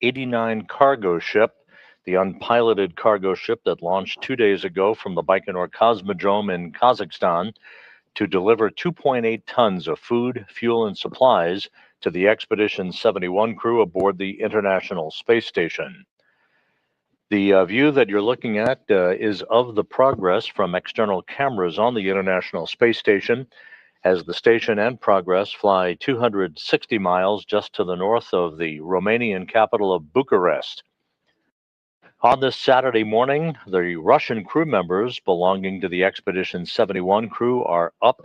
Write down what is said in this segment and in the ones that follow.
89 cargo ship, the unpiloted cargo ship that launched 2 days ago from the Baikonur Cosmodrome in Kazakhstan to deliver 2.8 tons of food, fuel, and supplies to the Expedition 71 crew aboard the International Space Station. The view that you're looking at is of the progress from external cameras on the International Space Station, as the station and Progress fly 260 miles just to the north of the Romanian capital of Bucharest. On this Saturday morning, the Russian crew members belonging to the Expedition 71 crew are up,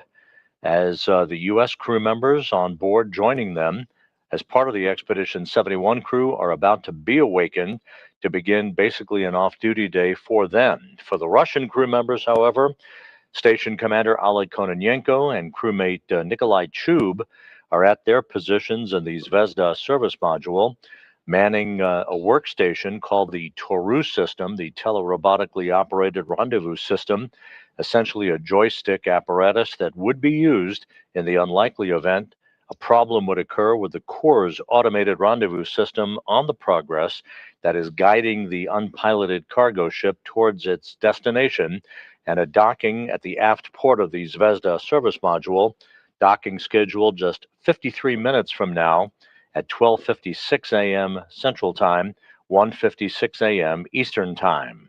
as the U.S. crew members on board joining them as part of the Expedition 71 crew are about to be awakened to begin basically an off-duty day for them. For the Russian crew members, however, Station Commander Oleg Kononenko and crewmate Nikolai Chub are at their positions in the Zvezda service module, manning a workstation called the Toru system, the telerobotically operated rendezvous system, essentially a joystick apparatus that would be used in the unlikely event a problem would occur with the Corps' automated rendezvous system on the Progress that is guiding the unpiloted cargo ship towards its destination, and a docking at the aft port of the Zvezda service module, docking scheduled just 53 minutes from now at 12:56 a.m. Central Time, 1:56 a.m. Eastern Time.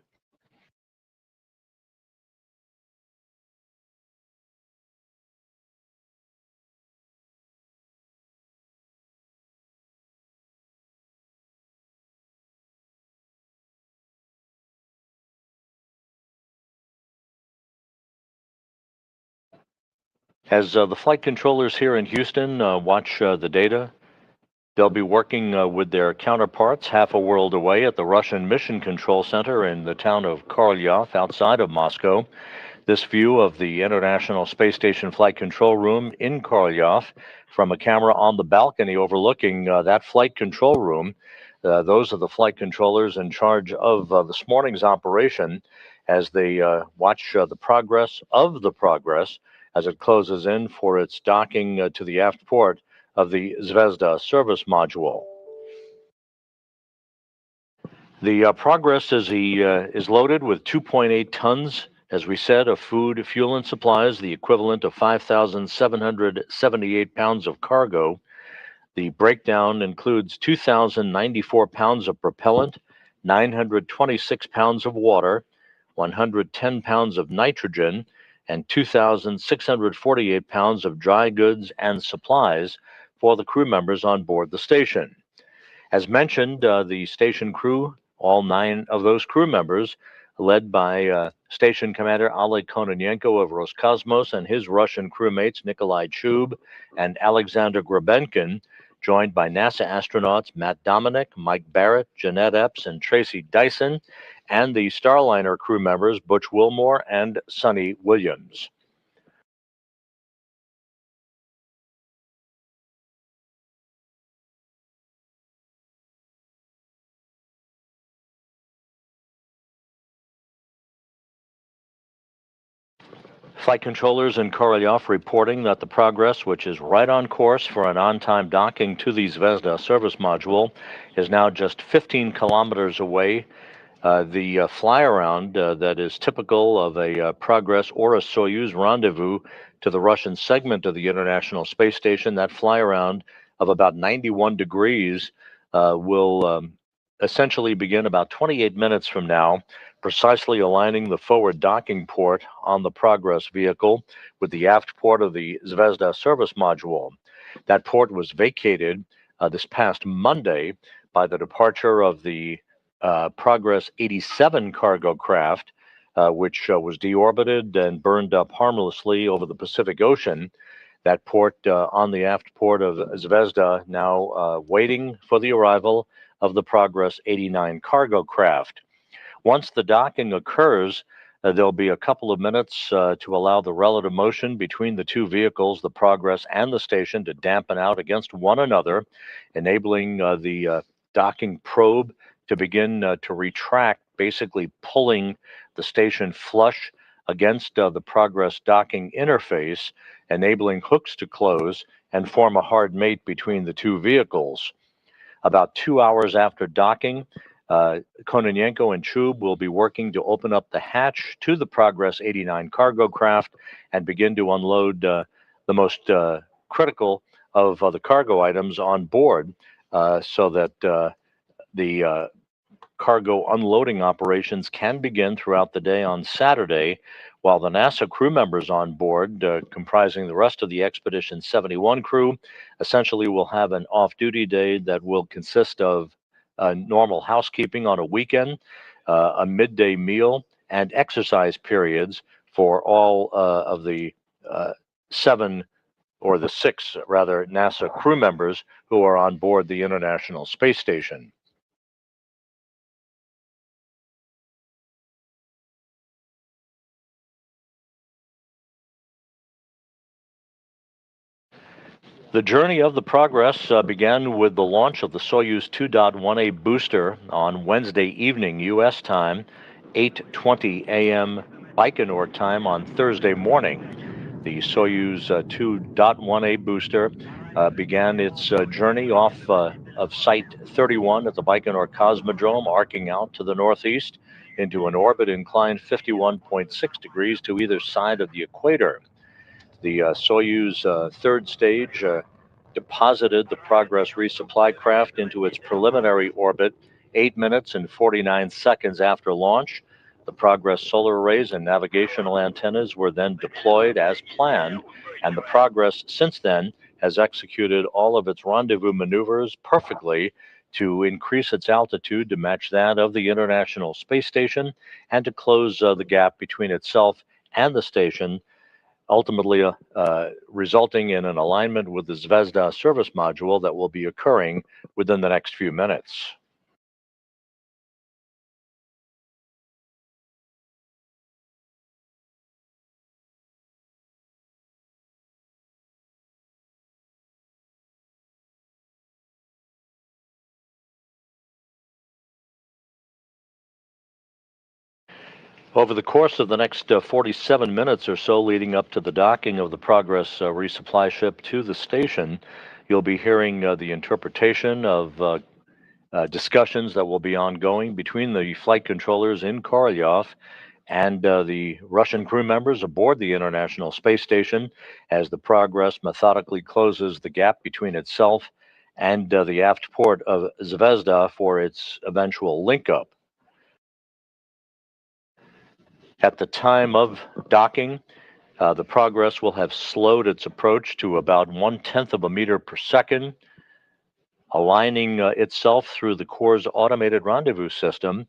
As the flight controllers here in Houston watch the data, they'll be working with their counterparts half a world away at the Russian Mission Control Center in the town of Korolyov outside of Moscow. This view of the International Space Station Flight Control Room in Korolyov from a camera on the balcony overlooking that flight control room. Those are the flight controllers in charge of this morning's operation as they watch the progress of the Progress as it closes in for its docking to the aft port of the Zvezda service module. The Progress is loaded with 2.8 tons, as we said, of food, fuel, and supplies, the equivalent of 5,778 pounds of cargo. The breakdown includes 2,094 pounds of propellant, 926 pounds of water, 110 pounds of nitrogen, and 2,648 pounds of dry goods and supplies for the crew members on board the station. As mentioned, the station crew, all 9 of those crew members, led by Station Commander Oleg Kononenko of Roscosmos and his Russian crewmates Nikolai Chub and Alexander Grabenkin, joined by NASA astronauts Matt Dominic, Mike Barrett, Jeanette Epps, and Tracy Dyson, and the Starliner crew members Butch Wilmore and Sonny Williams. Flight controllers in Korolyov reporting that the Progress, which is right on course for an on-time docking to the Zvezda service module, is now just 15 kilometers away. The fly-around that is typical of a Progress or a Soyuz rendezvous to the Russian segment of the International Space Station, that fly-around of about 91 degrees will essentially begin about 28 minutes from now, precisely aligning the forward docking port on the Progress vehicle with the aft port of the Zvezda service module. That port was vacated this past Monday by the departure of the Progress 87 cargo craft, which was deorbited and burned up harmlessly over the Pacific Ocean. That port on the aft port of Zvezda now waiting for the arrival of the Progress 89 cargo craft. Once the docking occurs, there'll be a couple of minutes to allow the relative motion between the two vehicles, the Progress and the station, to dampen out against one another, enabling the docking probe to begin to retract, basically pulling the station flush against the Progress docking interface, enabling hooks to close and form a hard mate between the two vehicles. About 2 hours after docking, Kononenko and Chub will be working to open up the hatch to the Progress 89 cargo craft and begin to unload the most critical of the cargo items on board so that the cargo unloading operations can begin throughout the day on Saturday, while the NASA crew members on board, comprising the rest of the Expedition 71 crew, essentially will have an off duty day that will consist of normal housekeeping on a weekend, a midday meal, and exercise periods for all of the seven or the six, rather, NASA crew members who are on board the International Space Station. The journey of the Progress began with the launch of the Soyuz 2.1A booster on Wednesday evening U.S. time, 8:20 a.m. Baikonur time on Thursday morning. The Soyuz 2.1A booster began its journey off of Site 31 at the Baikonur Cosmodrome, arcing out to the northeast into an orbit inclined 51.6 degrees to either side of the equator. The Soyuz third stage deposited the Progress resupply craft into its preliminary orbit 8 minutes and 49 seconds after launch. The Progress solar arrays and navigational antennas were then deployed as planned, and the Progress since then has executed all of its rendezvous maneuvers perfectly to increase its altitude to match that of the International Space Station and to close the gap between itself and the station, ultimately resulting in an alignment with the Zvezda service module that will be occurring within the next few minutes. Over the course of the next 47 minutes or so leading up to the docking of the Progress resupply ship to the station, you'll be hearing the interpretation of discussions that will be ongoing between the flight controllers in Korolyov and the Russian crew members aboard the International Space Station as the Progress methodically closes the gap between itself and the aft port of Zvezda for its eventual link up. At the time of docking, the Progress will have slowed its approach to about 1/10 of a meter per second, aligning itself through the Corps' automated rendezvous system,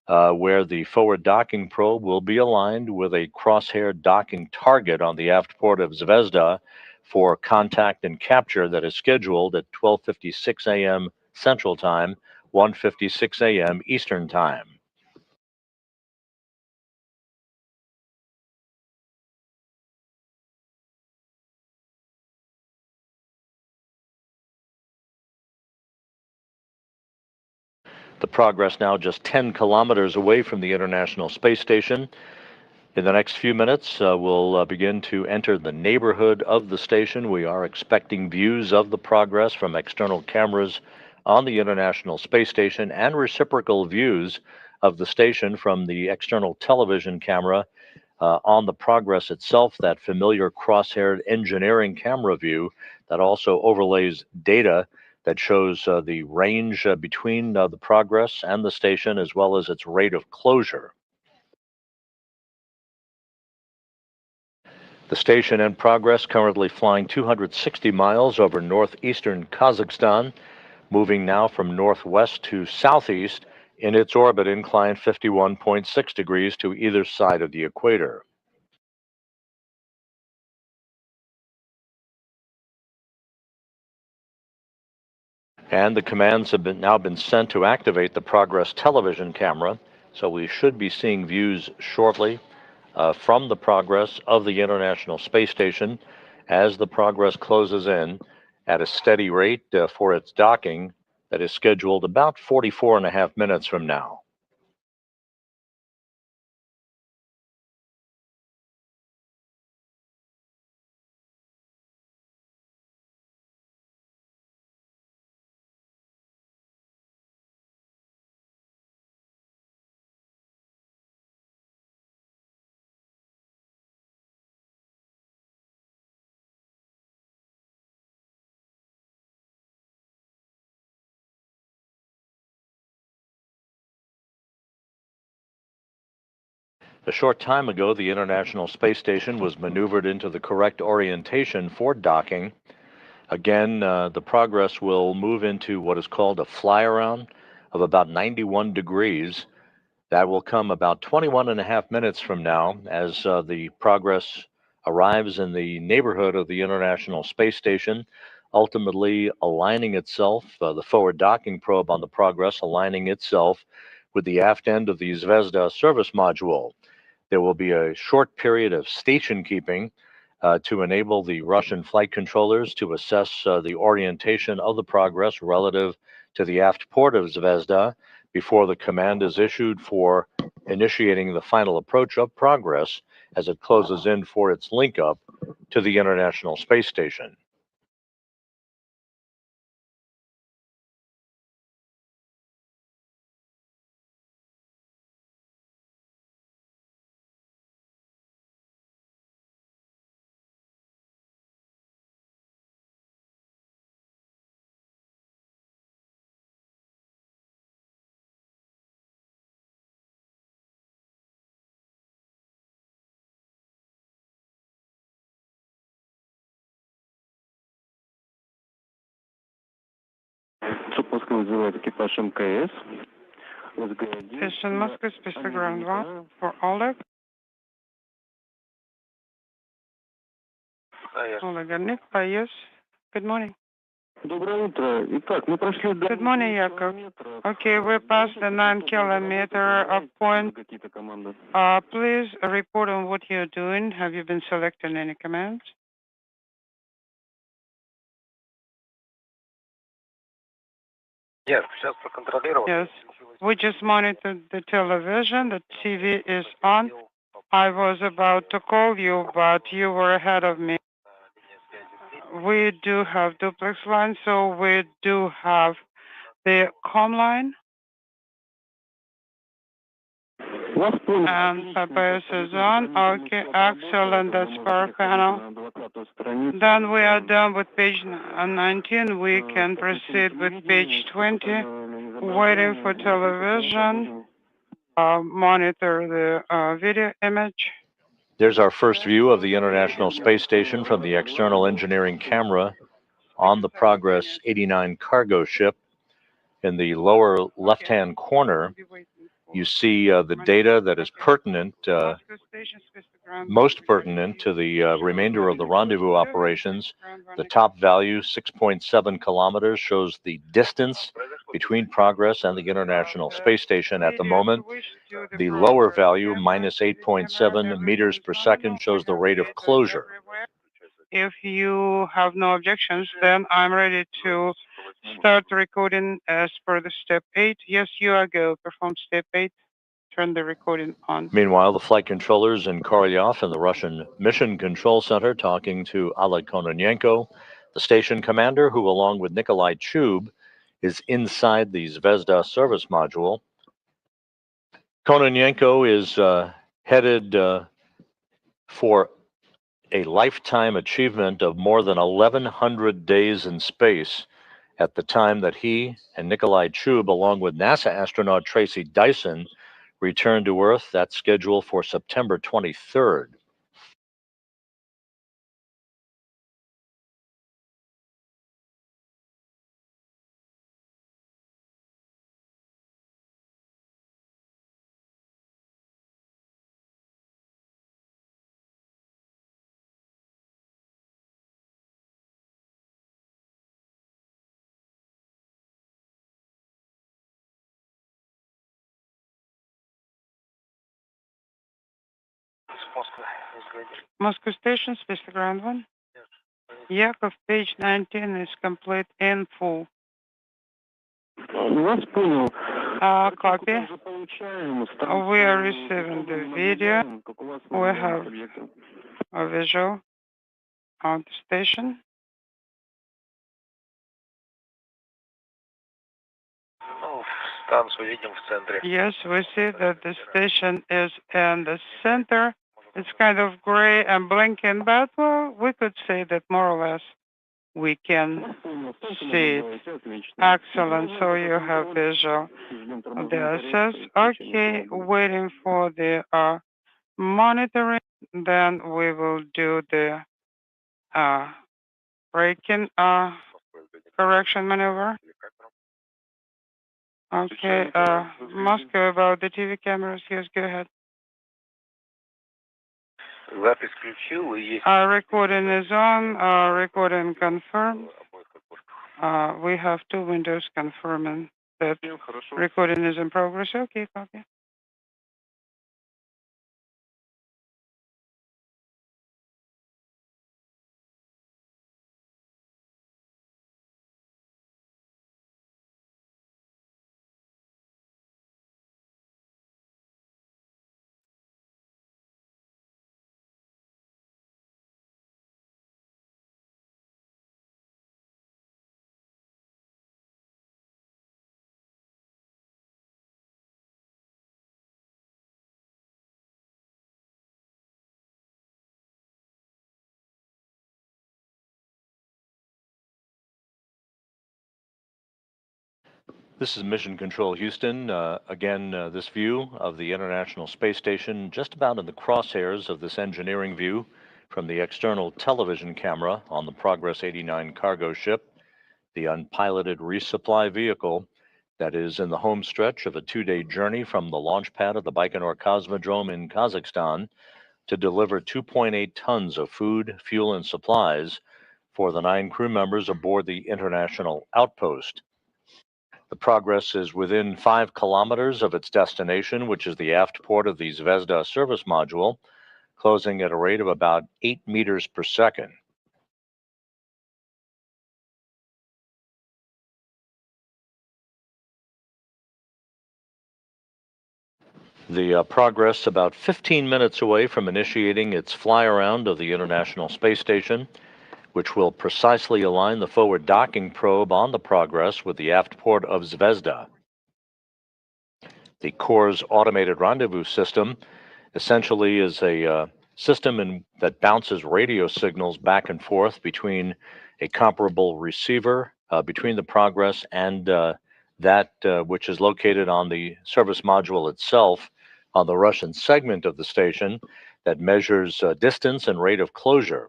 where the forward docking probe will be aligned with a crosshair docking target on the aft port of Zvezda for contact and capture that is scheduled at 12:56 a.m. Central Time, 1:56 a.m. Eastern Time. The Progress now just 10 kilometers away from the International Space Station. In the next few minutes, we'll begin to enter the neighborhood of the station. We are expecting views of the Progress from external cameras on the International Space Station and reciprocal views of the station from the external television camera on the Progress itself, that familiar cross-haired engineering camera view that also overlays data that shows the range between the Progress and the station, as well as its rate of closure. The station and Progress currently flying 260 miles over northeastern Kazakhstan, moving now from northwest to southeast in its orbit inclined 51.6 degrees to either side of the equator. And the commands have now been sent to activate the Progress television camera, so we should be seeing views shortly from the Progress of the International Space Station as the Progress closes in at a steady rate for its docking that is scheduled about 44 and a half minutes from now. A short time ago, the International Space Station was maneuvered into the correct orientation for docking. Again, the Progress will move into what is called a fly around of about 91 degrees. That will come about 21 and a half minutes from now as the Progress arrives in the neighborhood of the International Space Station, ultimately aligning itself, the forward docking probe on the Progress aligning itself with the aft end of the Zvezda service module. There will be a short period of station keeping to enable the Russian flight controllers to assess the orientation of the Progress relative to the aft port of Zvezda before the command is issued for initiating the final approach of Progress as it closes in for its link up to the International Space Station. Экипаж МКС. Station Moscow, Space Ground 1 for Oleg. Oleg, yes. Good morning. Good morning, Yakov. Okay, we passed the 9-kilometer point. Please report on what you're doing. Have you been selecting any commands? Yes. Yes. We just monitored the television. The TV is on. I was about to call you, but you were ahead of me. We do have duplex line, so we do have the comm line. And PBS is on. Okay, excellent. That's per panel. Then we are done with page 19. We can proceed with page 20. Waiting for television. Monitor the video image. There's our first view of the International Space Station from the external engineering camera on the Progress 89 cargo ship. In the lower left-hand corner, you see the data that is pertinent, most pertinent to the remainder of the rendezvous operations. The top value, 6.7 kilometers, shows the distance between Progress and the International Space Station at the moment. The lower value, minus 8.7 meters per second, shows the rate of closure. If you have no objections, then I'm ready to start recording as per the step 8. Yes, you are go. Perform step 8. Turn the recording on. Meanwhile, the flight controllers in Korolyov in the Russian Mission Control Center talking to Oleg Kononenko, the station commander, who, along with Nikolai Chub, is inside the Zvezda service module. Kononenko is headed for a lifetime achievement of more than 1,100 days in space at the time that he and Nikolai Chub, along with NASA astronaut Tracy Dyson, return to Earth. That's scheduled for September 23rd. Moscow Station, Space Ground 1. Yakov, page 19 is complete in full. Copy. We are receiving the video. We have a visual on the station. Yes, we see that the station is in the center. It's kind of gray and blinking, but well, we could say that more or less we can see it. Excellent. So you have visual. The ISS. Okay, waiting for the monitoring. Then we will do the braking correction maneuver. Okay, Moscow, about the TV cameras. Yes, go ahead. Запись включил и есть. Recording is on. Recording confirmed. We have two windows confirming that recording is in progress. Okay, copy. This is Mission Control Houston. This view of the International Space Station, just about in the crosshairs of this engineering view from the external television camera on the Progress 89 cargo ship, the unpiloted resupply vehicle that is in the home stretch of a 2-day journey from the launch pad of the Baikonur Cosmodrome in Kazakhstan to deliver 2.8 tons of food, fuel, and supplies for the 9 crew members aboard the International Outpost. The Progress is within 5 kilometers of its destination, which is the aft port of the Zvezda service module, closing at a rate of about 8 meters per second. The Progress about 15 minutes away from initiating its fly around of the International Space Station, which will precisely align the forward docking probe on the Progress with the aft port of Zvezda. The Core's automated rendezvous system essentially is a system that bounces radio signals back and forth between a comparable receiver between the Progress and that which is located on the service module itself on the Russian segment of the station that measures distance and rate of closure.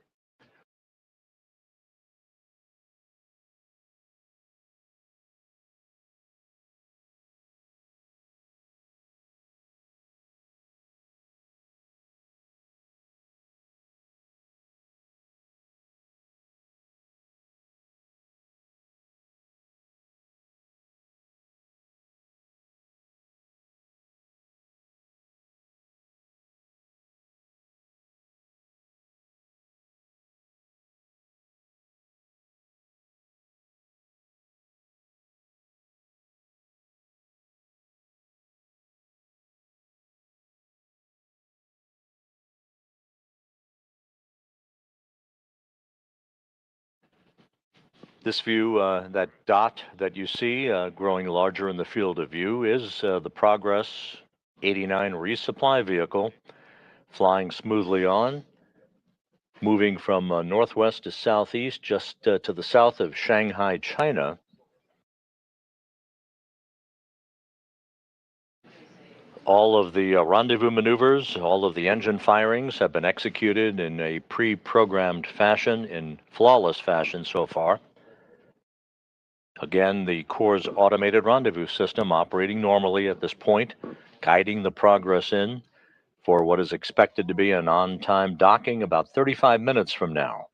This view, that dot that you see growing larger in the field of view is the Progress 89 resupply vehicle flying smoothly on, moving from northwest to southeast just to the south of Shanghai, China. All of the rendezvous maneuvers, all of the engine firings have been executed in a pre-programmed fashion, in flawless fashion so far. Again, the Core's automated rendezvous system operating normally at this point, guiding the Progress in for what is expected to be an on-time docking about 35 minutes from now.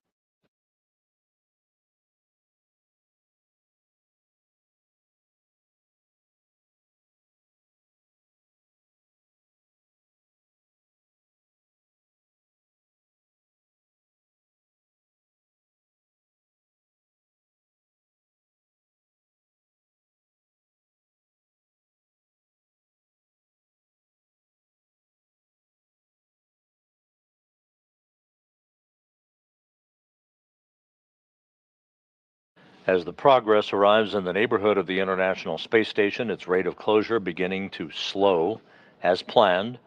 As the Progress arrives in the neighborhood of the International Space Station, its rate of closure beginning to slow as planned.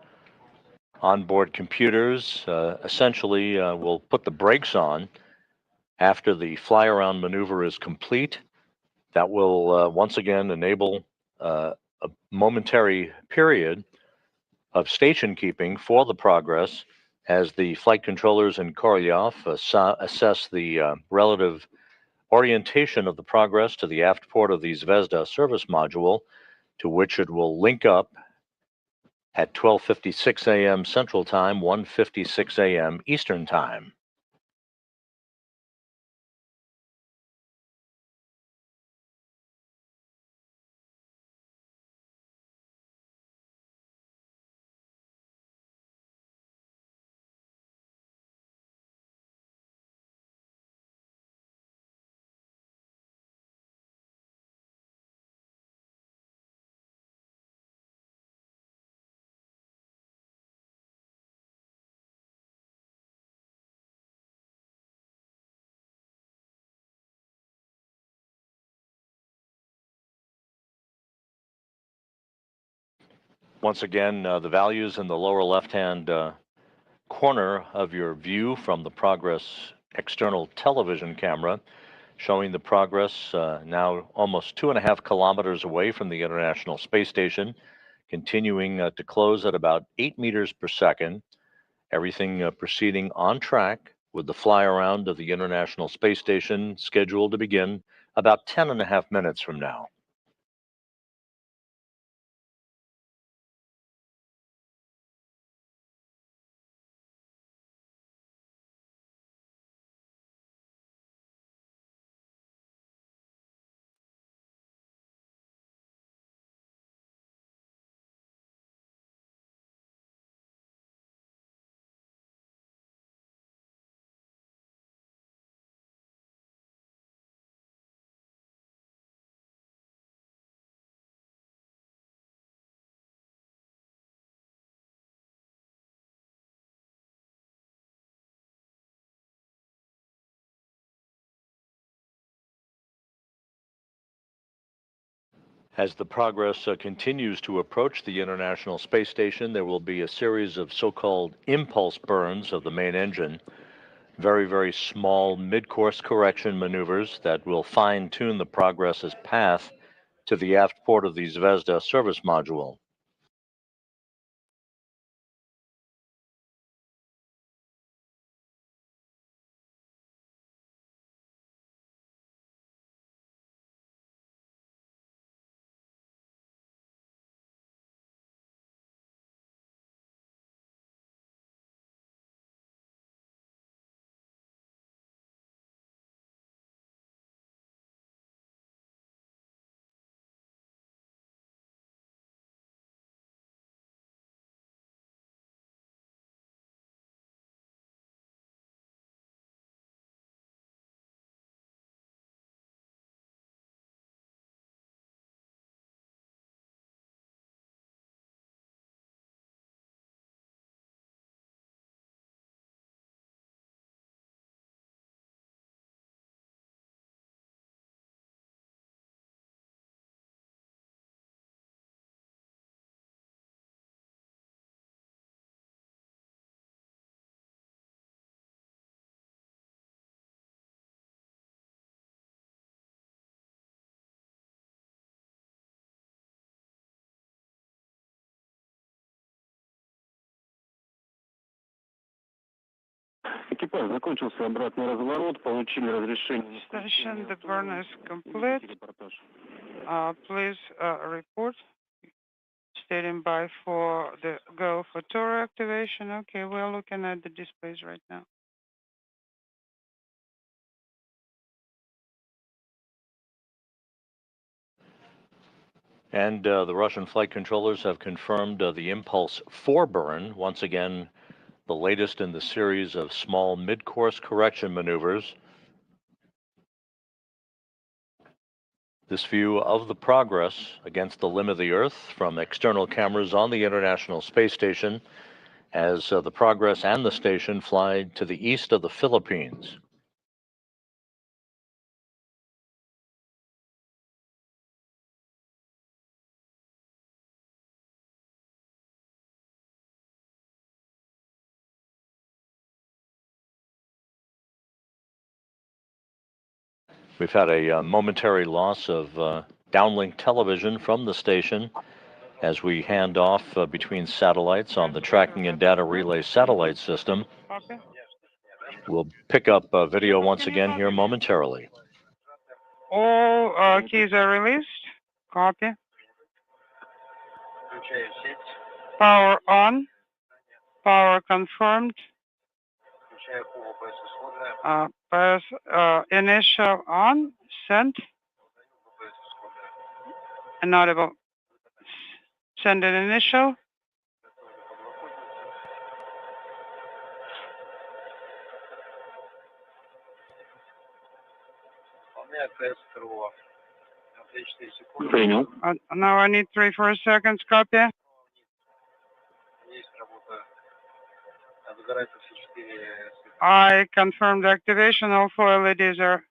Onboard computers essentially will put the brakes on after the fly-around maneuver is complete. That will once again enable a momentary period of station keeping for the Progress as the flight controllers in Korolyov assess the relative orientation of the Progress to the aft port of the Zvezda service module, to which it will link up at 12:56 a.m. Central Time, 1:56 a.m. Eastern Time. Once again, the values in the lower left-hand corner of your view from the Progress external television camera, showing the Progress now almost 2.5 kilometers away from the International Space Station, continuing to close at about 8 meters per second. Everything proceeding on track with the fly around of the International Space Station scheduled to begin about 10.5 minutes from now. As the Progress continues to approach the International Space Station, there will be a series of so-called impulse burns of the main engine, very, very small mid-course correction maneuvers that will fine-tune the Progress's path to the aft port of the Zvezda service module. Экипаж закончился обратный разворот, получили разрешение. Station, the burn is complete. Please report. Standing by for the go for tour activation. Okay, we're looking at the displays right now. And the Russian flight controllers have confirmed the Impulse 4 burn, once again, the latest in the series of small mid-course correction maneuvers. This view of the Progress against the limb of the Earth from external cameras on the International Space Station as the Progress and the station fly to the east of the Philippines. We've had a momentary loss of downlink television from the station as we hand off between satellites on the tracking and data relay satellite system. Copy. We'll pick up video once again here momentarily. All keys are released. Copy. Power on. Power confirmed. Press initial on. Sent. Inaudible. Send an initial. Принял. Now I need 3-4 seconds. Copy. I confirmed activation. All 4 LEDs are.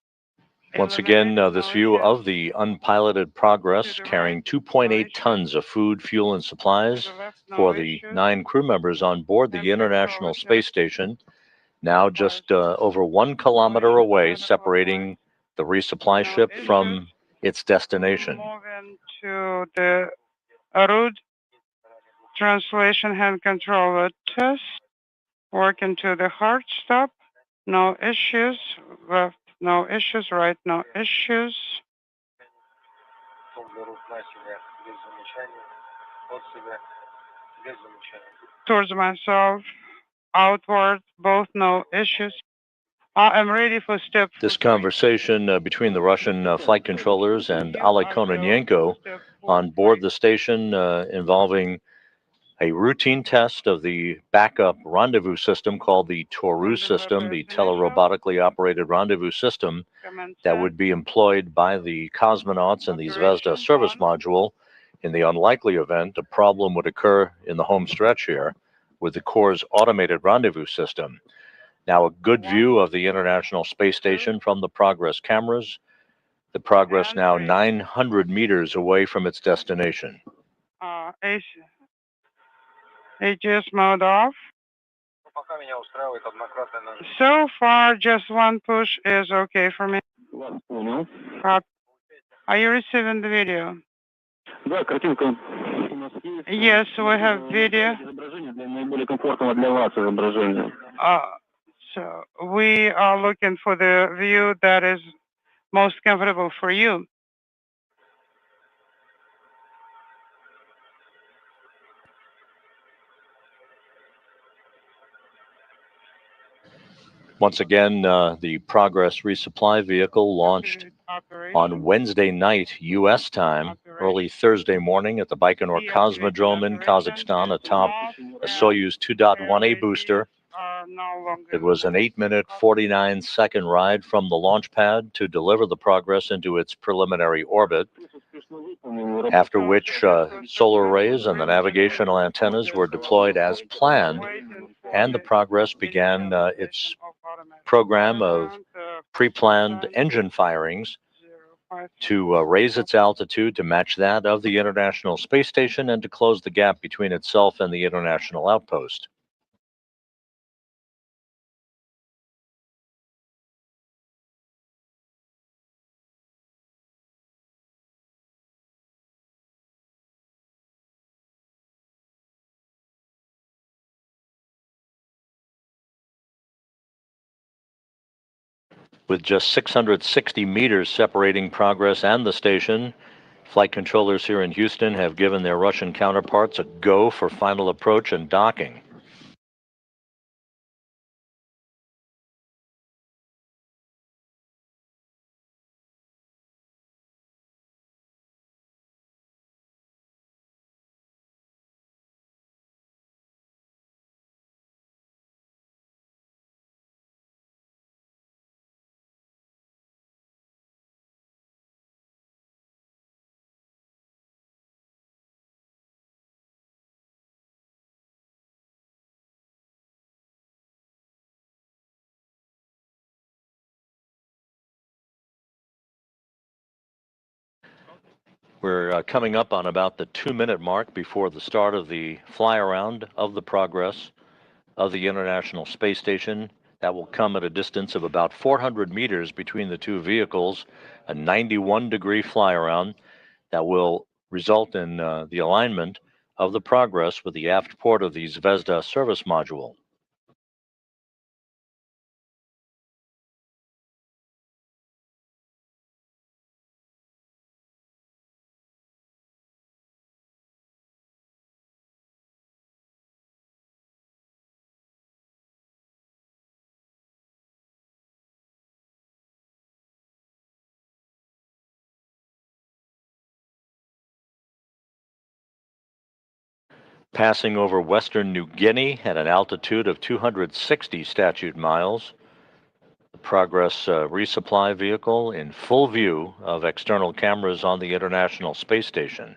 Once again, this view of the unpiloted Progress carrying 2.8 tons of food, fuel, and supplies for the 9 crew members on board the International Space Station, now just over 1 kilometer away, separating the resupply ship from its destination. Moving to the route translation hand controller test. Working to the hard stop. No issues. Left, no issues. Right, no issues. Towards myself. Outward. Both no issues. I am ready for step. This conversation between the Russian flight controllers and Oleg Kononenko on board the station involving a routine test of the backup rendezvous system called the Toru system, the telerobotically operated rendezvous system that would be employed by the cosmonauts in the Zvezda service module in the unlikely event a problem would occur in the home stretch here with the Corps' automated rendezvous system. Now a good view of the International Space Station from the Progress cameras. The Progress now 900 meters away from its destination. AGS mode off. So far, just one push is okay for me. Are you receiving the video? Да, картинка. Yes, we have video. Наиболее комфортного для вас изображение. So we are looking for the view that is most comfortable for you. Once again, the Progress resupply vehicle launched on Wednesday night U.S. time, early Thursday morning at the Baikonur Cosmodrome in Kazakhstan atop a Soyuz 2.1A booster. It was an 8-minute, 49-second ride from the launch pad to deliver the Progress into its preliminary orbit, after which solar arrays and the navigational antennas were deployed as planned, and the Progress began its program of pre-planned engine firings to raise its altitude to match that of the International Space Station and to close the gap between itself and the International Outpost. With just 660 meters separating Progress and the station, flight controllers here in Houston have given their Russian counterparts a go for final approach and docking. We're coming up on about the 2-minute mark before the start of the fly around of the Progress of the International Space Station. That will come at a distance of about 400 meters between the two vehicles, a 91-degree fly around that will result in the alignment of the Progress with the aft port of the Zvezda service module. Passing over western New Guinea at an altitude of 260 statute miles, the Progress resupply vehicle in full view of external cameras on the International Space Station.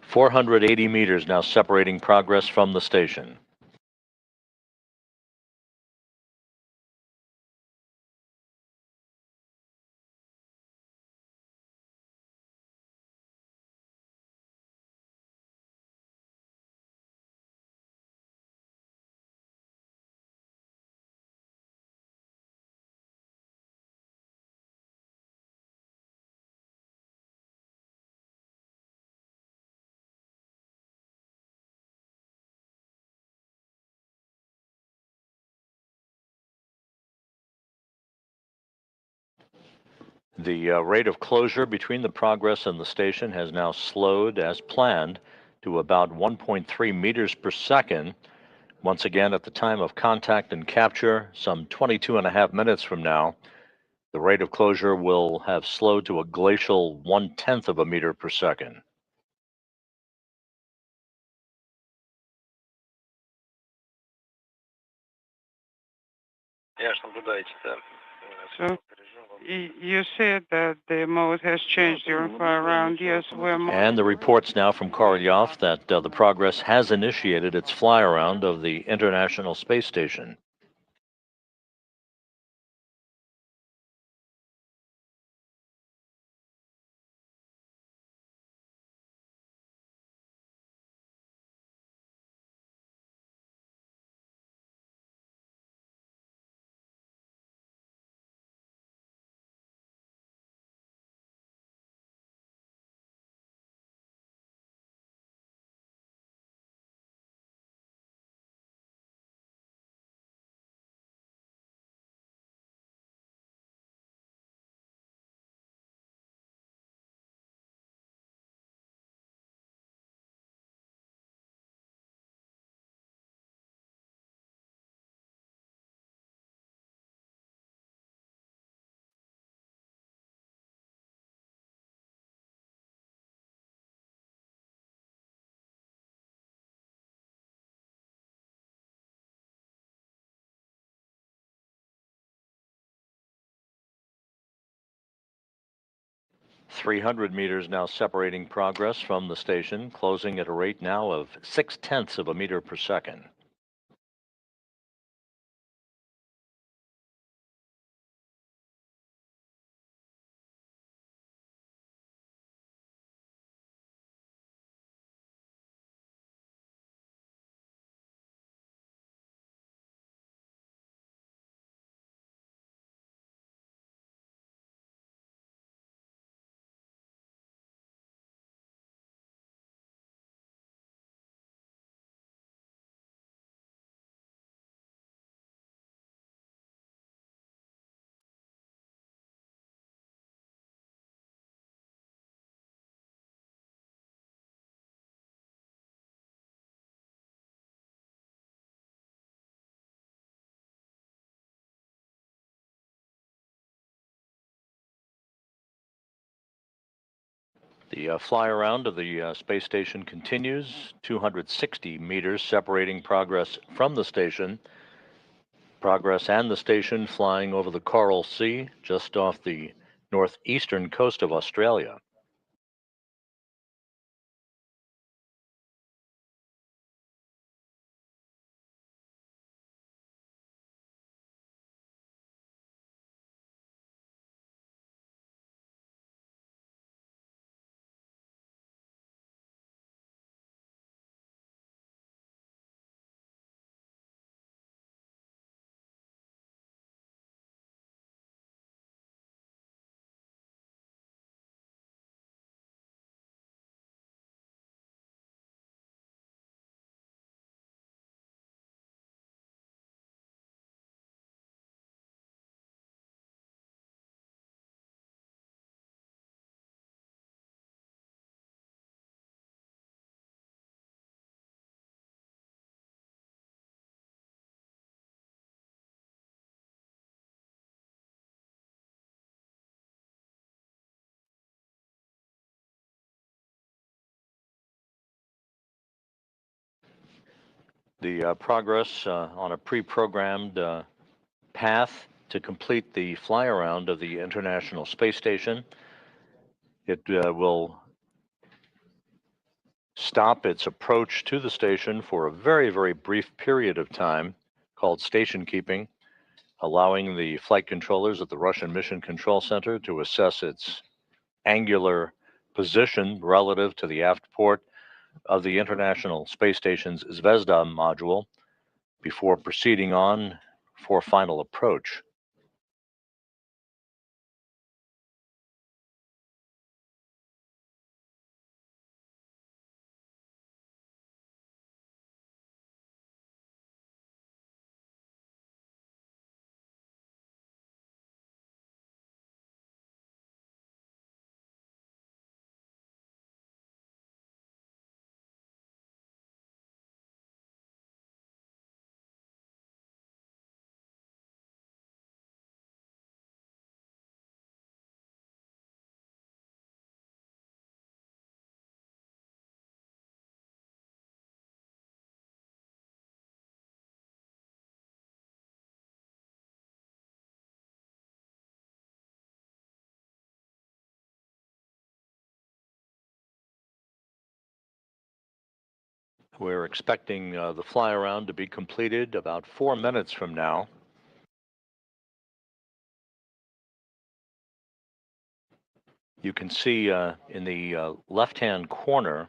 480 meters now separating Progress from the station. The rate of closure between the Progress and the station has now slowed as planned to about 1.3 meters per second. Once again, at the time of contact and capture, some 22.5 minutes from now, the rate of closure will have slowed to a glacial 1/10 of a meter per second. So you said that the mode has changed during fly around. Yes, we're And the reports now from Korolyov that the Progress has initiated its fly around of the International Space Station. .300 meters now separating Progress from the station, closing at a rate now of 0.6 of a meter per second. The fly around of the space station continues, 260 meters separating Progress from the station. Progress and the station flying over the Coral Sea, just off the northeastern coast of Australia. The progress on a pre-programmed path to complete the fly-around of the International Space Station. It will stop its approach to the station for a very, very brief period of time called station keeping, allowing the flight controllers at the Russian Mission Control Center to assess its angular position relative to the aft port of the International Space Station's Zvezda module before proceeding on for final approach. We're expecting the fly around to be completed about 4 minutes from now. You can see in the left-hand corner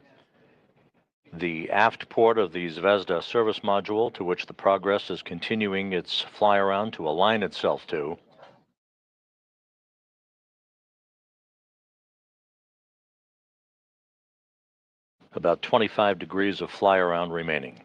the aft port of the Zvezda service module, to which the Progress is continuing its fly around to align itself to. About 25 degrees of fly around remaining.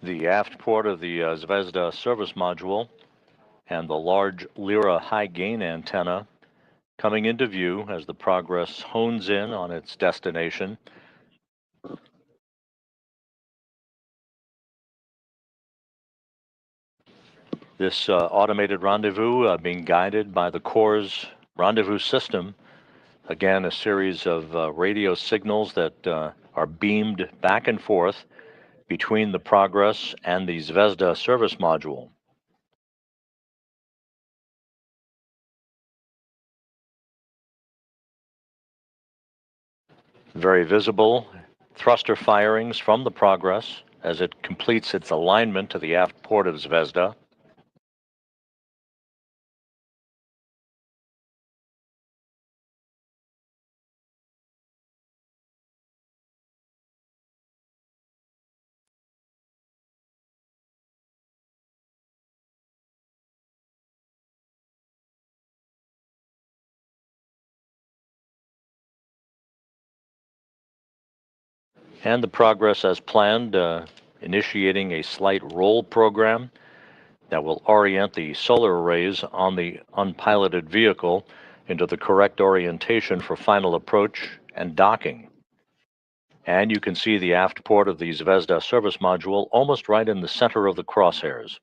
The aft port of the Zvezda service module and the large Lyra high gain antenna coming into view as the Progress hones in on its destination. This automated rendezvous being guided by the Corps' rendezvous system. Again, a series of radio signals that are beamed back and forth between the Progress and the Zvezda service module. Very visible thruster firings from the Progress as it completes its alignment to the aft port of Zvezda. And the Progress as planned, initiating a slight roll program that will orient the solar arrays on the unpiloted vehicle into the correct orientation for final approach and docking. And you can see the aft port of the Zvezda service module almost right in the center of the crosshairs.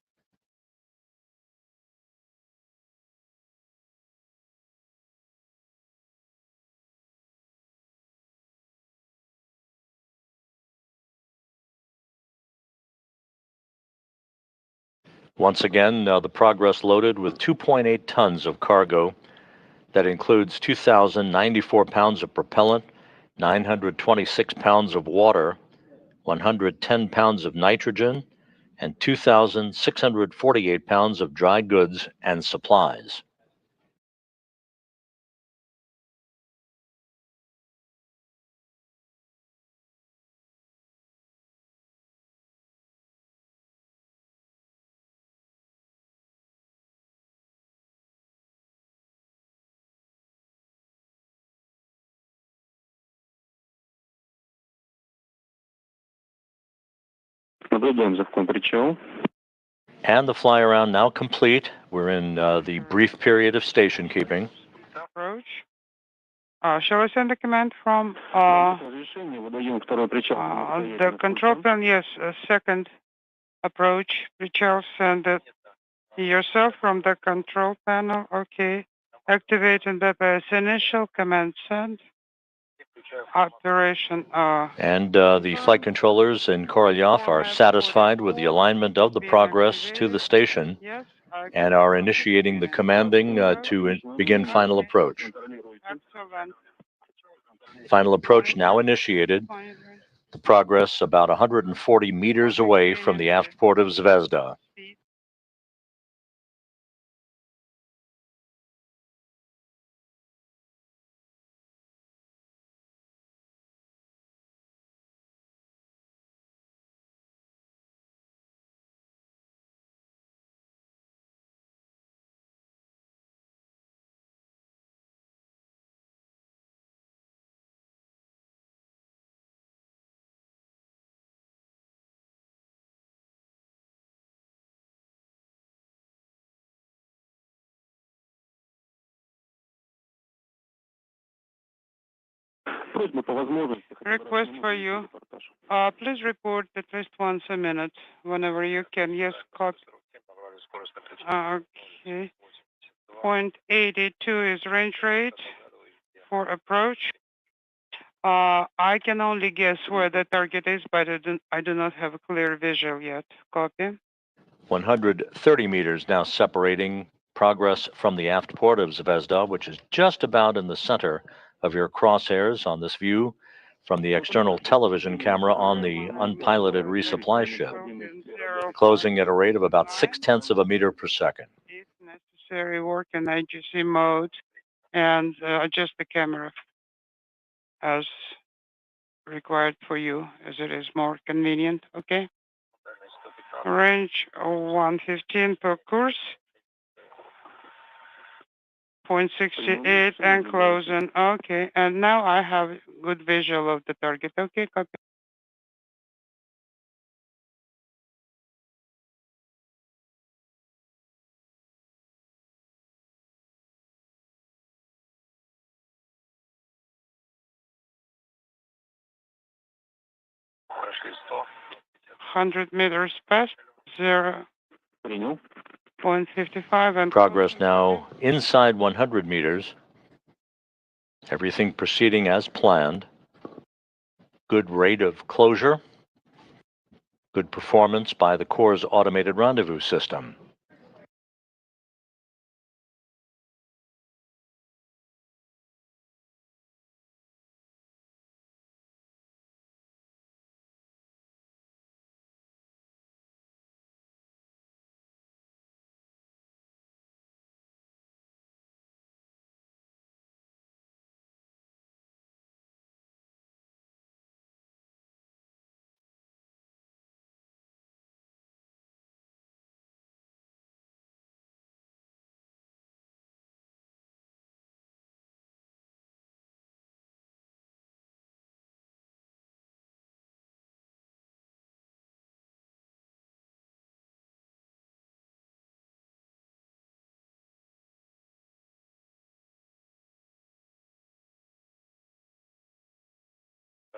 Once again, the Progress loaded with 2.8 tons of cargo. That includes 2,094 pounds of propellant, 926 pounds of water, 110 pounds of nitrogen, and 2,648 pounds of dry goods and supplies. Наблюдаем за причал. And the fly around now complete. We're in the brief period of station keeping. Approach. Shall I send a command from Разрешение, выдаем второй причал. the control plan? Yes, second approach. Prичал, send it yourself from the control panel. Okay. Activate and bypass initial command send. Operation. And the flight controllers in Korolyov are satisfied with the alignment of the Progress to the station Yes. and are initiating the commanding to begin final approach. Excellent. Final approach now initiated. The Progress about 140 meters away from the aft port of Zvezda. Просьба по возможности. Request for you. Please report at least once a minute, whenever you can. Yes, copy. Okay. 0.82 is range rate for approach. I can only guess where the target is, but I do not have a clear visual yet. Copy. 130 meters now separating Progress from the aft port of Zvezda, which is just about in the center of your crosshairs on this view from the external television camera on the unpiloted resupply ship, closing at a rate of about 0.6 of a meter per second. If necessary, work in AGC mode and adjust the camera as required for you, as it is more convenient. Okay. Range 115 per course. 0.68 and closing. Okay, and now I have good visual of the target. Okay, copy. Прошли 100. 100 meters past 0.55 and Progress now inside 100 meters. Everything proceeding as planned. Good rate of closure. Good performance by the Corps' automated rendezvous system.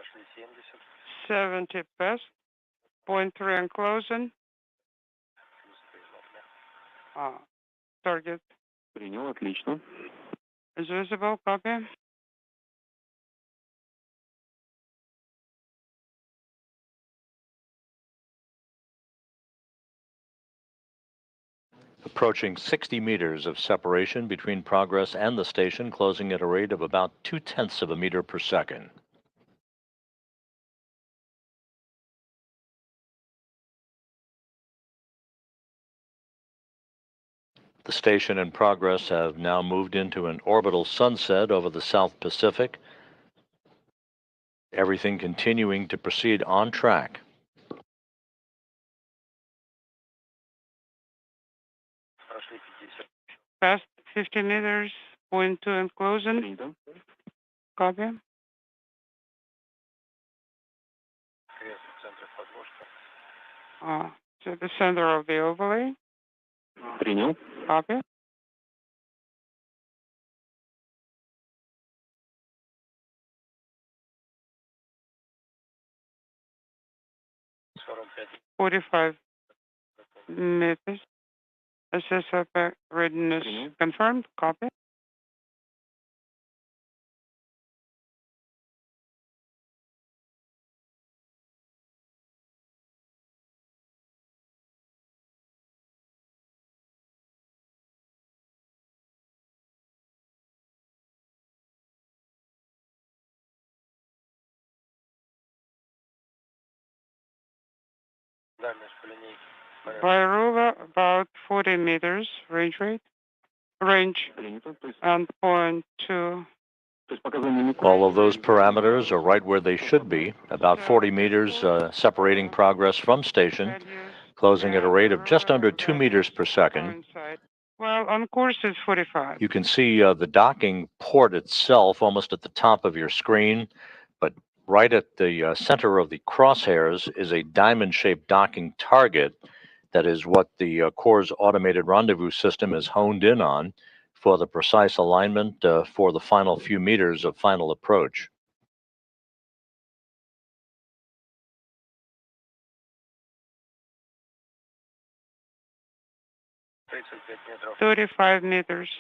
Прошли 70. 70 past 0.3 and closing. Target Принял, отлично. is visible. Copy. Approaching 60 meters of separation between Progress and the station, closing at a rate of about 0.2 of a meter per second. The station and Progress have now moved into an orbital sunset over the South Pacific. Everything continuing to proceed on track. Прошли 50. Past 50 meters, 0.2 and closing. Принято. Copy. Крест в центре подложки. to the center of the overlay. Принял. Copy. $45 meters. Assessor readiness confirmed. Copy. By ruler, about 40 meters range Принято. То есть, and point two. показания All of those parameters are right where they should be, about 40 meters separating progress from station, closing at a rate of just under 2 meters per second. Well, on course it's 45. You can see the docking port itself almost at the top of your screen, but right at the center of the crosshairs is a diamond-shaped docking target. That is what the Core's automated rendezvous system is honed in on for the precise alignment for the final few meters of final approach. метров. 35 meters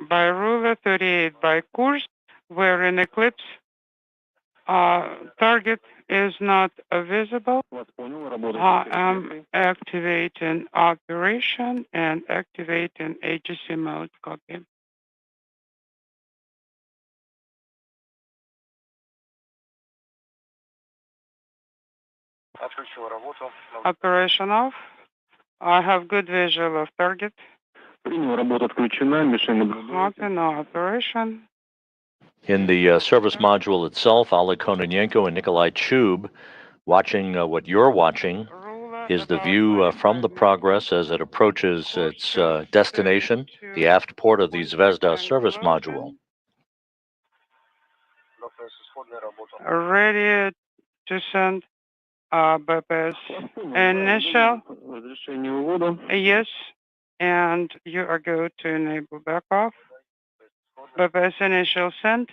by ruler, 38 by course. We're in eclipse. Target is not visible. Вас понял. Работает. I am activating operation and activating agency mode. Copy. Отключил работу. Operation off. I have good visual of target. Принял. Работа отключена. Мишень наблюдается. Copy, no operation. In the service module itself, Oleg Kononenko and Nikolai Chub, watching what you're watching, is the view from the Progress as it approaches its destination, the aft port of the Zvezda service module. Ready to send BPS initial. Разрешение увода. Yes, and you are going to enable back off. BPS initial sent.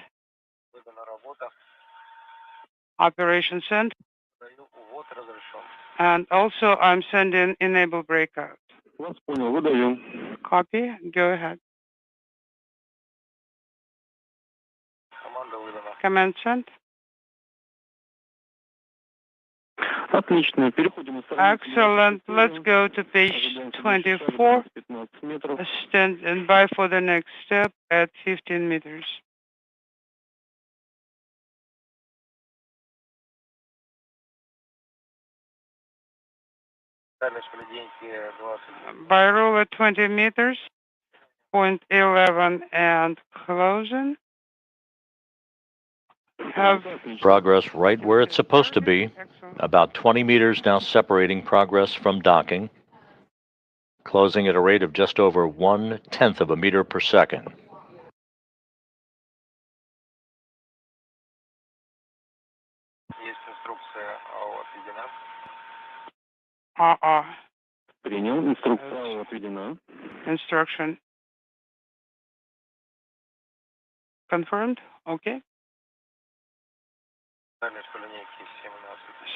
Operation sent. And also I'm sending enable breakout. Вас понял. Выдаю. Copy. Go ahead. Команда выдана. Command sent. Отлично. Переходим. Excellent. Let's go to page 24. 15 метров. Stand by for the next step at 15 meters. Дальность поведения 20. By rule at 20 meters, point 11 and closing. Have Progress right where it's supposed to be, about 20 meters now separating Progress from docking, closing at a rate of just over 1/10 of a meter per second. Есть инструкция АО отведена. Принял. Инструкция АО отведена. Instruction confirmed. Okay. Дальность по линейке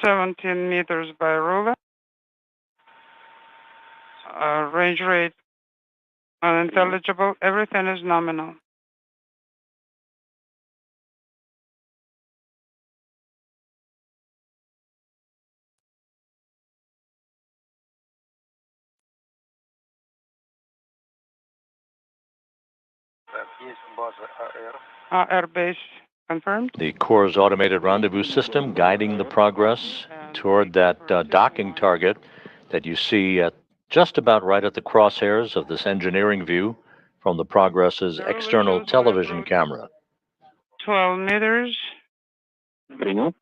17. 17 meters by ruler. Range rate unintelligible. Everything is nominal. Так, есть база АР. Air base confirmed. The Core's automated rendezvous system guiding the Progress toward that docking target that you see at just about right at the crosshairs of this engineering view from the Progress's external television camera. 12 meters. Принял.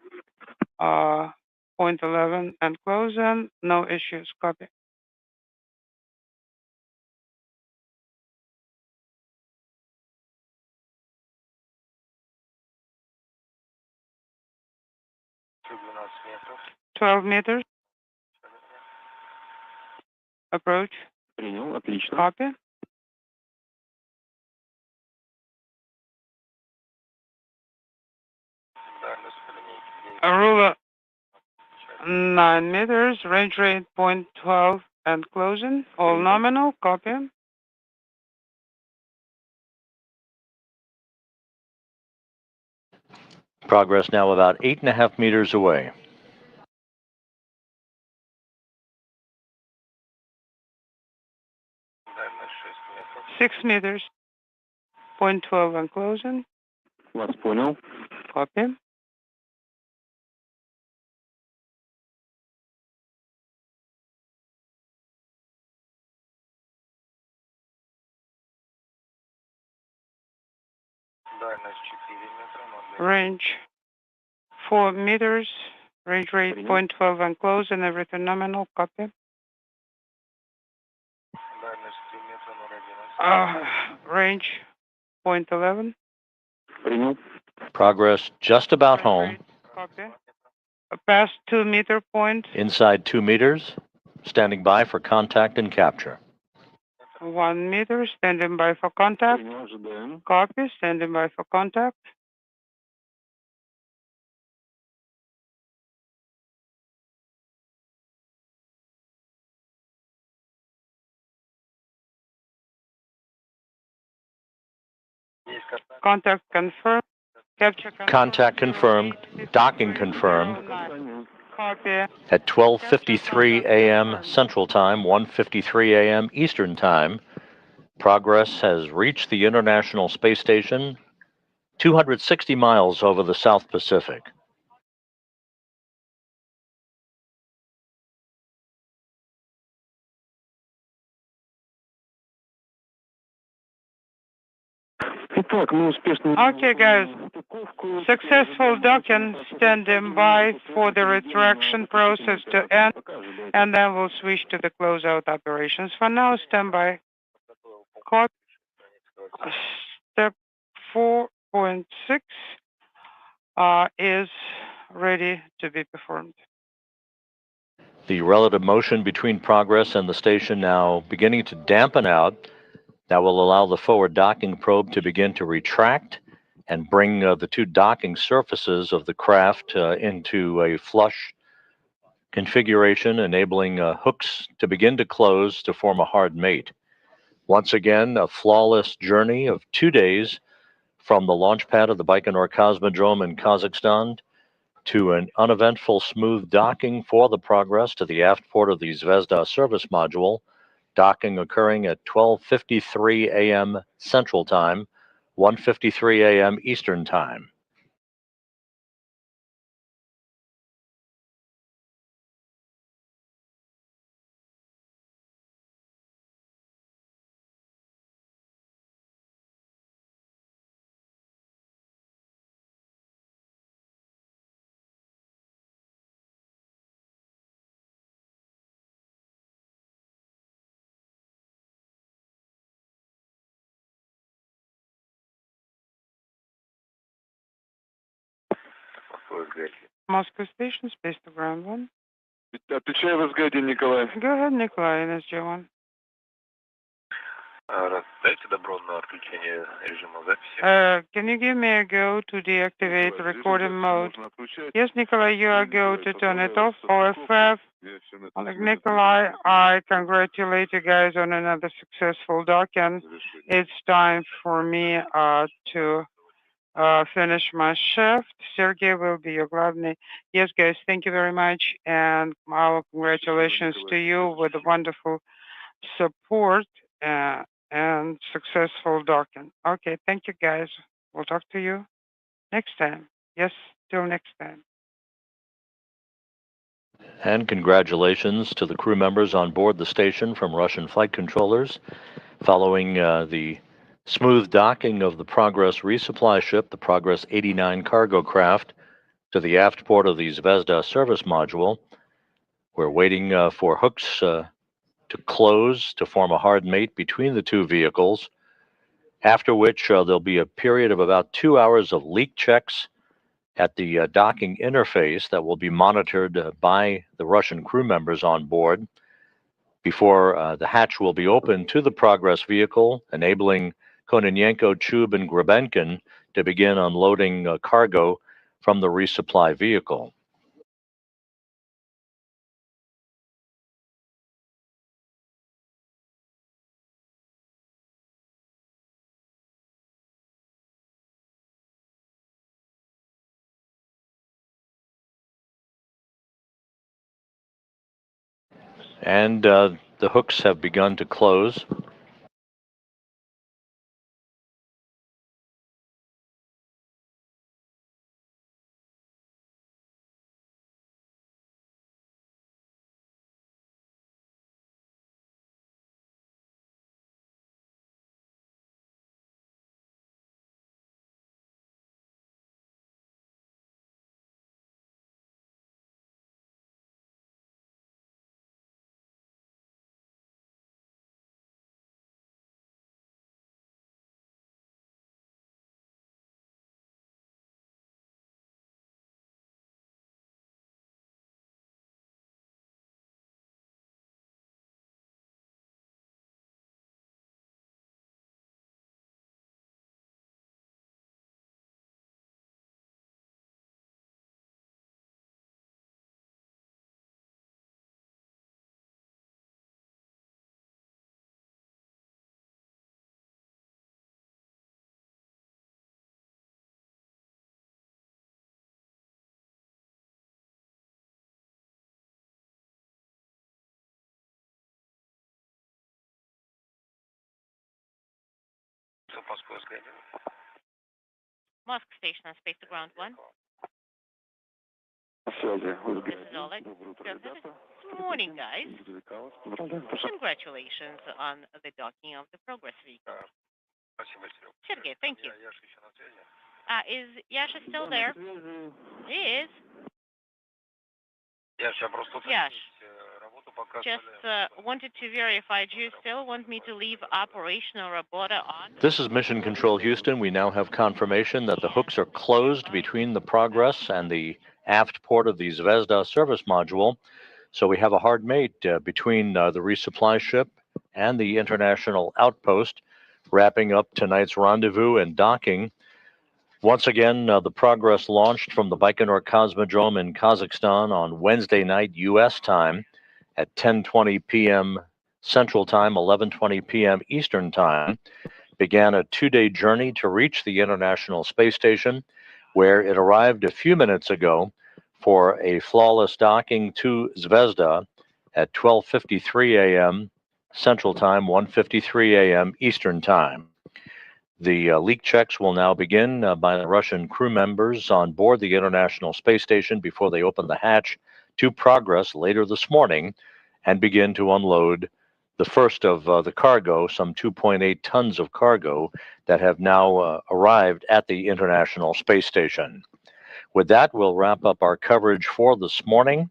Point 11 and closing. No issues. Copy. Метров. 12 meters. Approach. Принял, отлично. Copy. Ruler 9 meters, range rate 0.12 and closing. All nominal. Copy. Progress now about 8.5 meters away. Six meters, 0.12 and closing. Вас понял. Copy. Range 4 meters, range rate 0.12 and closing. Everything nominal. Copy. Range 0.11. Принял. Progress just about home. Copy. Past 2 meter point. Inside 2 meters. Standing by for contact and capture. 1 meter, standing by for contact. Принял, ожидаем. Copy, standing by for contact. Contact confirmed. Capture confirmed. Contact confirmed. Docking confirmed. Copy. At 12:53 a.m. Central Time, 1:53 a.m. Eastern Time, Progress has reached the International Space Station 260 miles over the South Pacific. Итак, мы успешно... Okay, guys. Successful docking, standing by for the retraction process to end, and then we'll switch to the closeout operations. For now, stand by. Copy. Step 4.6 is ready to be performed. The relative motion between Progress and the station now beginning to dampen out. That will allow the forward docking probe to begin to retract and bring the two docking surfaces of the craft into a flush configuration, enabling hooks to begin to close to form a hard mate. Once again, a flawless journey of 2 days from the launch pad of the Baikonur Cosmodrome in Kazakhstan to an uneventful smooth docking for the Progress to the aft port of the Zvezda service module, docking occurring at 12:53 a.m. Central Time, 1:53 a.m. Eastern Time. Moscow Station, space to ground 1. Отвечаю вас, Гадин Николай. Go ahead, Nikolai, NSG1. Дайте добро на отключение режима записи. Can you give me a go to deactivate recording mode? Yes, Nikolai, you are go to turn it off. OFF. Nikolai, I congratulate you guys on another successful docking. It's time for me to finish my shift. Sergey will be your glavny. Yes, guys, thank you very much. And our congratulations to you with the wonderful support and successful docking. Okay, thank you, guys. We'll talk to you next time. Yes, till next time. And congratulations to the crew members on board the station from Russian flight controllers. Following the smooth docking of the Progress resupply ship, the Progress 89 cargo craft, to the aft port of the Zvezda service module, we're waiting for hooks to close to form a hard mate between the two vehicles, after which there'll be a period of about 2 hours of leak checks at the docking interface that will be monitored by the Russian crew members on board. before the hatch will be opened to the Progress vehicle, enabling Kononenko, Chub, and Grebenkin to begin unloading cargo from the resupply vehicle. And the hooks have begun to close. Moscow Station on Space to Ground 1. This is Oleg. Good morning, guys. Congratulations on the docking of the Progress vehicle. Sergey, thank you. Is Yasha still there? He is. Yash, just wanted to verify, do you still want me to leave operational roboter on? This is Mission Control Houston. We now have confirmation that the hooks are closed between the Progress and the aft port of the Zvezda service module. So we have a hard mate between the resupply ship and the international outpost, wrapping up tonight's rendezvous and docking. Once again, the Progress launched from the Baikonur Cosmodrome in Kazakhstan on Wednesday night U.S. time at 10:20 p.m. Central Time, 11:20 p.m. Eastern Time, began a two-day journey to reach the International Space Station, where it arrived a few minutes ago for a flawless docking to Zvezda at 12:53 a.m. Central Time, 1:53 a.m. Eastern Time. The leak checks will now begin by the Russian crew members on board the International Space Station before they open the hatch to Progress later this morning and begin to unload the first of the cargo, some 2.8 tons of cargo that have now arrived at the International Space Station. With that, we'll wrap up our coverage for this morning.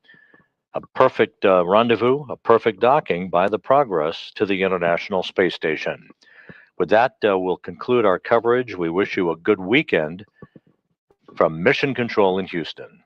A perfect rendezvous, a perfect docking by the Progress to the International Space Station. With that, we'll conclude our coverage. We wish you a good weekend from Mission Control in Houston.